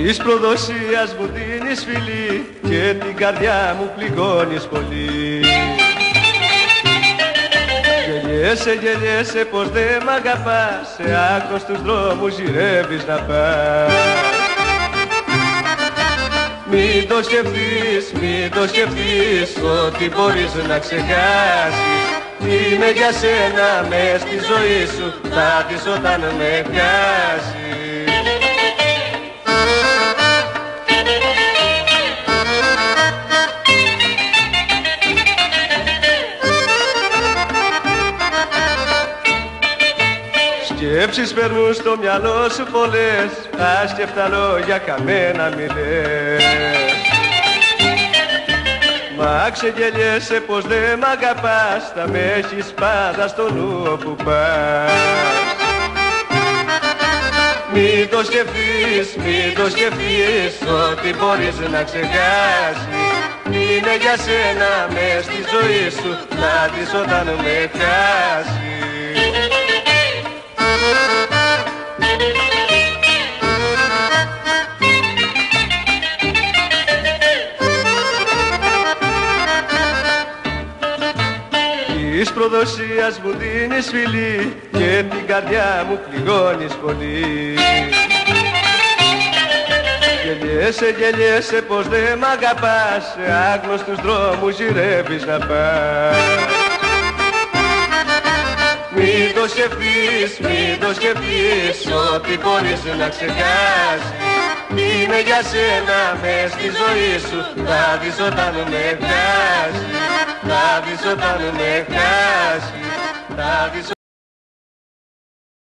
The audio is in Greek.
Της προδοσίας μου δίνεις φιλί και την καρδιά μου πληγώνεις πολύ. Γελιέσαι, γελιέσαι πως δεν μ' αγαπάς, σε άκρος τους δρόμους γυρεύεις να πας. Μην το σκεφτείς, μην το σκεφτείς, ότι μπορείς να ξεχάσεις. Είμαι για σένα μες στη ζωή σου, θα δεις όταν με πιάσεις. Σκέψεις περνούν στο μυαλό σου πολλές, άσκεφτα λόγια καμένα μη λες. Μα ξεγελιέσαι πως δεν μ' αγαπάς, θα με έχεις πάντα στο νου όπου πας. Μην το σκεφτείς, μην το σκεφτείς, ότι μπορείς να ξεχάσεις. Είναι για σένα μες στη ζωή σου, θα δεις όταν με πιάσεις. Της προδοσίας μου δίνεις φιλί και την καρδιά μου πληγώνεις πολύ. Γελιέσαι, γελιέσαι πως δεν μ' αγαπάς, σε άγνωστους δρόμους γυρεύεις να πας. Μην το σκεφτείς, μην το σκεφτείς, ότι μπορείς να ξεχάσεις. Είναι για σένα μες στη ζωή σου, θα δεις όταν με πιάσεις. Θα δεις όταν με πιάσεις, θα δεις